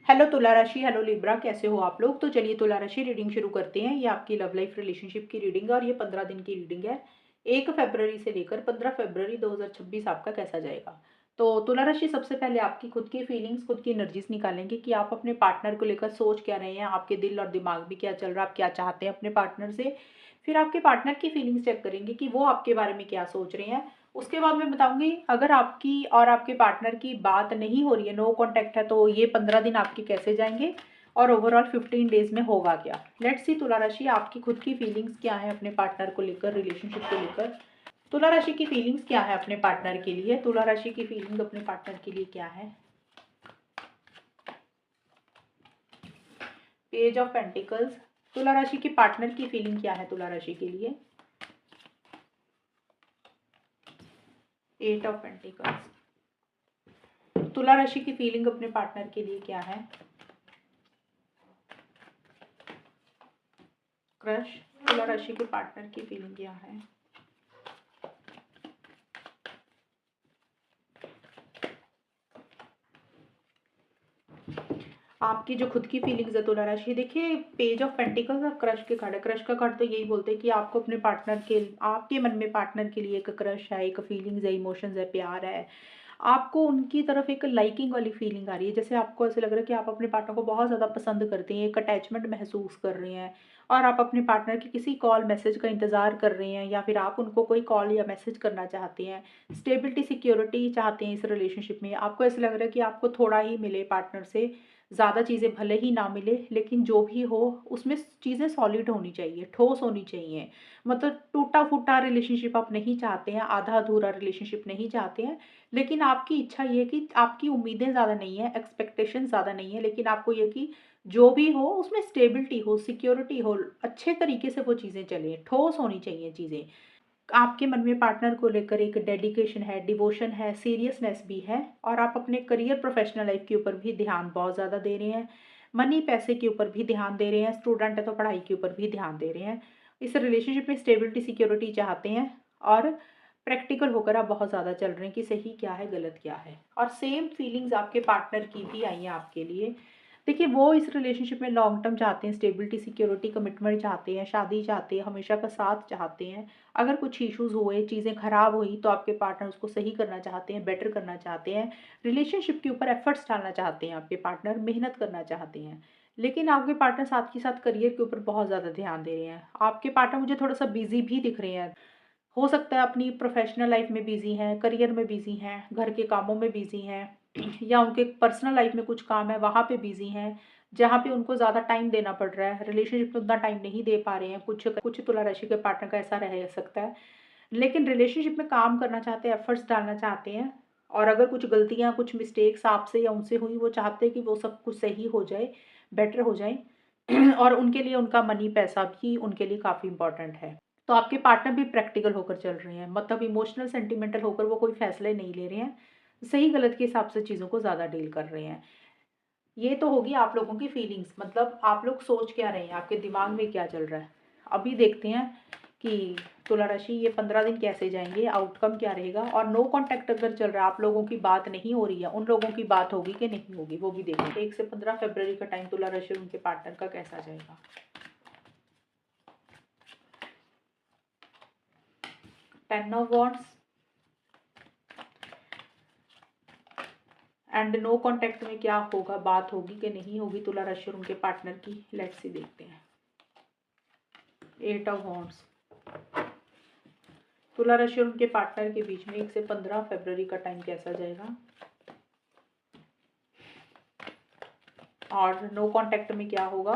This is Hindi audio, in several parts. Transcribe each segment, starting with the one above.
हेलो तुला राशि, हेलो लिब्रा, कैसे हो आप लोग। तो चलिए तुला राशि रीडिंग शुरू करते हैं। ये आपकी लव लाइफ रिलेशनशिप की रीडिंग है और ये 15 दिन की रीडिंग है। 1 फरवरी से लेकर 15 फरवरी 2026 आपका कैसा जाएगा। तो तुला राशि, सबसे पहले आपकी खुद की फीलिंग्स, खुद की एनर्जीज निकालेंगे कि आप अपने पार्टनर को लेकर सोच क्या रहे हैं, आपके दिल और दिमाग में क्या चल रहा है, आप क्या चाहते हैं अपने पार्टनर से। फिर आपके पार्टनर की फीलिंग्स चेक करेंगे कि वो आपके बारे में क्या सोच रहे हैं। उसके बाद मैं बताऊंगी अगर आपकी और आपके पार्टनर की बात नहीं हो रही है, नो कांटेक्ट है, तो ये 15 दिन आपके कैसे जाएंगे और ओवरऑल 15 डेज में होगा क्या। लेट्स सी तुला राशि, आपकी खुद की फीलिंग्स क्या है अपने पार्टनर को लेकर, रिलेशनशिप को लेकर। तुला राशि की फीलिंग्स क्या है अपने पार्टनर के लिए। तुला राशि की फीलिंग अपने पार्टनर के लिए क्या है। Page of pentacles. तुला राशि की पार्टनर की फीलिंग क्या है तुला राशि के लिए। 8 ऑफ पेंटिकल्स। तुला राशि की फीलिंग अपने पार्टनर के लिए क्या है। क्रश। तुला राशि के पार्टनर की फीलिंग क्या है। आपकी जो खुद की फीलिंग्स है तुला राशि, देखिए पेज ऑफ पेंटिकल्स और क्रश के कार्ड है। क्रश का कार्ड तो यही बोलते हैं कि आपको अपने पार्टनर के, आपके मन में पार्टनर के लिए एक क्रश है, एक फीलिंग्स है, इमोशंस है, प्यार है। आपको उनकी तरफ एक लाइकिंग वाली फीलिंग आ रही है, जैसे आपको ऐसे लग रहा है कि आप अपने पार्टनर को बहुत ज़्यादा पसंद करते हैं, एक अटैचमेंट महसूस कर रहे हैं और आप अपने पार्टनर की किसी कॉल मैसेज का इंतज़ार कर रहे हैं या फिर आप उनको कोई कॉल या मैसेज करना चाहते हैं। स्टेबिलिटी, सिक्योरिटी चाहते हैं इस रिलेशनशिप में। आपको ऐसा लग रहा है कि आपको थोड़ा ही मिले पार्टनर से, ज़्यादा चीज़ें भले ही ना मिले, लेकिन जो भी हो उसमें चीज़ें सॉलिड होनी चाहिए, ठोस होनी चाहिए। मतलब टूटा फूटा रिलेशनशिप आप नहीं चाहते हैं, आधा अधूरा रिलेशनशिप नहीं चाहते हैं। लेकिन आपकी इच्छा ये है कि आपकी उम्मीदें ज़्यादा नहीं है, एक्सपेक्टेशन ज़्यादा नहीं है, लेकिन आपको ये कि जो भी हो उसमें स्टेबिलिटी हो, सिक्योरिटी हो, अच्छे तरीके से वो चीज़ें चलें, ठोस होनी चाहिए चीज़ें। आपके मन में पार्टनर को लेकर एक डेडिकेशन है, डिवोशन है, सीरियसनेस भी है और आप अपने करियर, प्रोफेशनल लाइफ के ऊपर भी ध्यान बहुत ज़्यादा दे रहे हैं। मनी, पैसे के ऊपर भी ध्यान दे रहे हैं। स्टूडेंट है तो पढ़ाई के ऊपर भी ध्यान दे रहे हैं। इस रिलेशनशिप में स्टेबिलिटी, सिक्योरिटी चाहते हैं और प्रैक्टिकल होकर आप बहुत ज़्यादा चल रहे हैं कि सही क्या है, गलत क्या है। और सेम फीलिंग्स आपके पार्टनर की भी आई हैं आपके लिए। देखिए वो इस रिलेशनशिप में लॉन्ग टर्म चाहते हैं, स्टेबिलिटी, सिक्योरिटी, कमिटमेंट चाहते हैं, शादी चाहते हैं, हमेशा का साथ चाहते हैं। अगर कुछ इश्यूज हुए, चीज़ें खराब हुई तो आपके पार्टनर उसको सही करना चाहते हैं, बेटर करना चाहते हैं। रिलेशनशिप के ऊपर एफर्ट्स डालना चाहते हैं आपके पार्टनर, मेहनत करना चाहते हैं। लेकिन आपके पार्टनर साथ के साथ करियर के ऊपर बहुत ज़्यादा ध्यान दे रहे हैं। आपके पार्टनर मुझे थोड़ा सा बिजी भी दिख रहे हैं। हो सकता है अपनी प्रोफेशनल लाइफ में बिजी हैं, करियर में बिजी हैं, घर के कामों में बिजी हैं या उनके पर्सनल लाइफ में कुछ काम है वहाँ पे बिजी हैं, जहाँ पे उनको ज़्यादा टाइम देना पड़ रहा है। रिलेशनशिप में उतना टाइम नहीं दे पा रहे हैं। कुछ कुछ तुला राशि के पार्टनर का ऐसा रह सकता है। लेकिन रिलेशनशिप में काम करना चाहते हैं, एफर्ट्स डालना चाहते हैं और अगर कुछ गलतियाँ, कुछ मिस्टेक्स आपसे या उनसे हुई, वो चाहते हैं कि वो सब कुछ सही हो जाए, बेटर हो जाए और उनके लिए उनका मनी, पैसा भी उनके लिए काफ़ी इंपॉर्टेंट है। तो आपके पार्टनर भी प्रैक्टिकल होकर चल रहे हैं, मतलब इमोशनल, सेंटिमेंटल होकर वो कोई फैसले नहीं ले रहे हैं। सही गलत के हिसाब से चीज़ों को ज़्यादा डील कर रहे हैं। ये तो होगी आप लोगों की फीलिंग्स, मतलब आप लोग सोच क्या रहे हैं, आपके दिमाग में क्या चल रहा है। अभी देखते हैं कि तुला राशि ये 15 दिन कैसे जाएंगे, आउटकम क्या रहेगा। और नो कांटेक्ट अगर चल रहा है, आप लोगों की बात नहीं हो रही है, उन लोगों की बात होगी कि नहीं होगी वो भी देखेंगे। 1 से 15 फरवरी का टाइम तुला राशि और उनके पार्टनर का कैसा जाएगा। 10 of wands and no contact में क्या होगा, बात होगी कि नहीं होगी तुला राशि और उनके पार्टनर की। लेट्स सी, देखते हैं। 8 ऑफ वॉन्ड्स। तुला राशि और उनके पार्टनर के बीच में 1 से 15 फरवरी का टाइम कैसा जाएगा और नो कांटेक्ट में क्या होगा।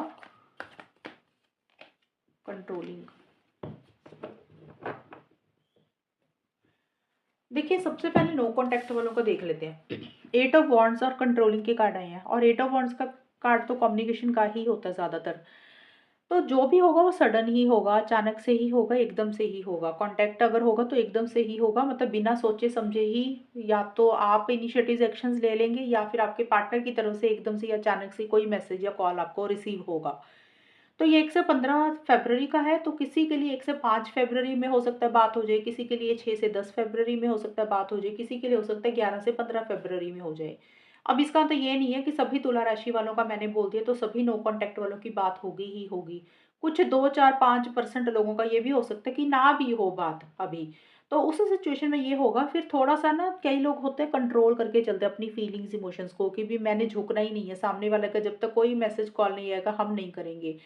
कंट्रोलिंग। देखिए सबसे पहले नो कांटेक्ट वालों को देख लेते हैं। 8 ऑफ वॉन्ड्स और कंट्रोलिंग के कार्ड आए हैं और 8 ऑफ वॉन्ड्स का कार्ड तो कम्युनिकेशन का ही होता है ज़्यादातर। तो जो भी होगा वो सडन ही होगा, अचानक से ही होगा, एकदम से ही होगा। कांटेक्ट अगर होगा तो एकदम से ही होगा, मतलब बिना सोचे समझे ही। या तो आप इनिशिएटिव एक्शंस ले लेंगे या फिर आपके पार्टनर की तरफ से एकदम से या अचानक से कोई मैसेज या कॉल आपको रिसीव होगा। तो ये 1 से 15 फरवरी का है, तो किसी के लिए 1 से 5 फरवरी में हो सकता है बात हो जाए, किसी के लिए 6 से 10 फरवरी में हो सकता है बात हो जाए, किसी के लिए हो सकता है 11 से 15 फरवरी में हो जाए। अब इसका तो ये नहीं है कि सभी तुला राशि वालों का मैंने बोल दिया तो सभी नो कॉन्टैक्ट वालों की बात होगी ही होगी। कुछ 2, 4, 5% लोगों का ये भी हो सकता है कि ना भी हो बात अभी। तो उस सिचुएशन में ये होगा फिर थोड़ा-सा ना कई लोग होते हैं कंट्रोल करके चलते हैं अपनी फीलिंग्स, इमोशंस को कि भी मैंने झुकना ही नहीं है, सामने वाले का जब तक कोई मैसेज कॉल नहीं आएगा हम नहीं करेंगे।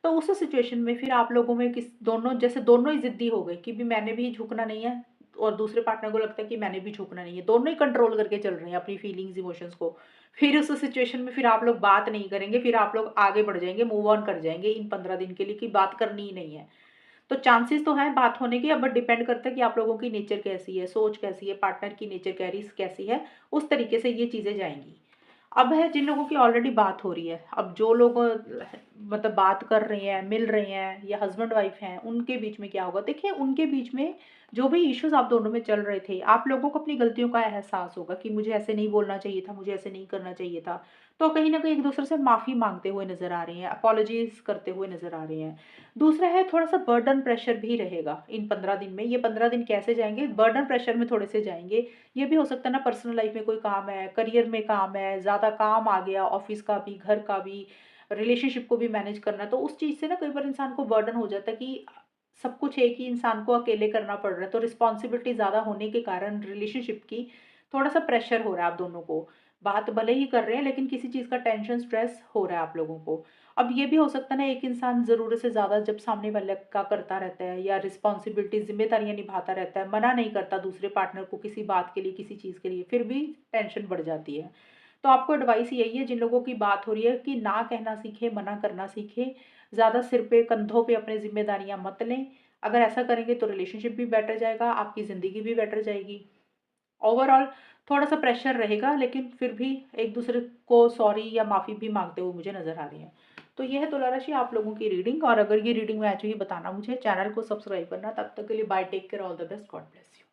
तो उस सिचुएशन में फिर आप लोगों में किस दोनों जैसे दोनों ही ज़िद्दी हो गए कि भी मैंने भी झुकना नहीं है और दूसरे पार्टनर को लगता है कि मैंने भी झुकना नहीं है। दोनों ही कंट्रोल करके चल रहे हैं अपनी फीलिंग्स, इमोशंस को। फिर उस सिचुएशन में फिर आप लोग बात नहीं करेंगे, फिर आप लोग आगे बढ़ जाएँगे, मूव ऑन कर जाएँगे इन 15 दिन के लिए कि बात करनी ही नहीं है। तो चांसेस तो हैं बात होने के, अब बट डिपेंड करता है कि आप लोगों की नेचर कैसी है, सोच कैसी है, पार्टनर की नेचर कैसी है, उस तरीके से ये चीज़ें जाएँगी। अब है जिन लोगों की ऑलरेडी बात हो रही है, अब जो लोग मतलब बात कर रहे हैं, मिल रहे हैं या हस्बैंड वाइफ हैं, उनके बीच में क्या होगा? देखिए, उनके बीच में जो भी इश्यूज़ आप दोनों में चल रहे थे, आप लोगों को अपनी गलतियों का एहसास होगा कि मुझे ऐसे नहीं बोलना चाहिए था, मुझे ऐसे नहीं करना चाहिए था। तो कहीं न कहीं एक-दूसरे से माफ़ी माँगते हुए नज़र आ रहे हैं, अपॉलजीज़ करते हुए नज़र आ रहे हैं। दूसरा है थोड़ा-सा बर्डन प्रेशर भी रहेगा इन 15 दिन में। ये 15 दिन कैसे जाएँगे? बर्डन प्रेशर में थोड़े से जाएँगे। ये भी हो सकता है ना पर्सनल लाइफ में कोई काम है, करियर में काम है, ज़्यादा काम आ गया, ऑफ़िस का भी, घर का भी, रिलेशनशिप को भी मैनेज करना है। तो उस चीज़ से ना कई बार इंसान को बर्डन हो जाता है कि सब कुछ एक ही इंसान को अकेले करना पड़ रहा है। तो रिस्पॉन्सिबिलिटी ज़्यादा होने के कारण रिलेशनशिप की थोड़ा-सा प्रेशर हो रहा है आप दोनों को। बात भले ही कर रहे हैं लेकिन किसी चीज़ का टेंशन, स्ट्रेस हो रहा है आप लोगों को। अब ये भी हो सकता है ना एक इंसान ज़रूरत से ज़्यादा जब सामने वाले का करता रहता है या रिस्पॉन्सिबिलिटी ज़िम्मेदारियाँ निभाता रहता है, मना नहीं करता दूसरे पार्टनर को किसी बात के लिए, किसी चीज़ के लिए, फिर भी टेंशन बढ़ जाती है। तो आपको एडवाइस यही है जिन लोगों की बात हो रही है कि ना कहना सीखें, मना करना सीखें, ज़्यादा सिर पे, कंधों पे अपनी ज़िम्मेदारियाँ मत लें। अगर ऐसा करेंगे तो रिलेशनशिप भी बेटर जाएगा, आपकी ज़िंदगी भी बेटर जाएगी। ओवरऑल थोड़ा-सा प्रेशर रहेगा लेकिन फिर भी एक-दूसरे को सॉरी या माफ़ी भी माँगते हुए मुझे नज़र आ रहे हैं। तो ये है तुला राशि आप लोगों की रीडिंग, और अगर ये रीडिंग मैच हुई बताना मुझे, चैनल को सब्सक्राइब करना। तब तक के लिए bye, take care, all the best, God bless you.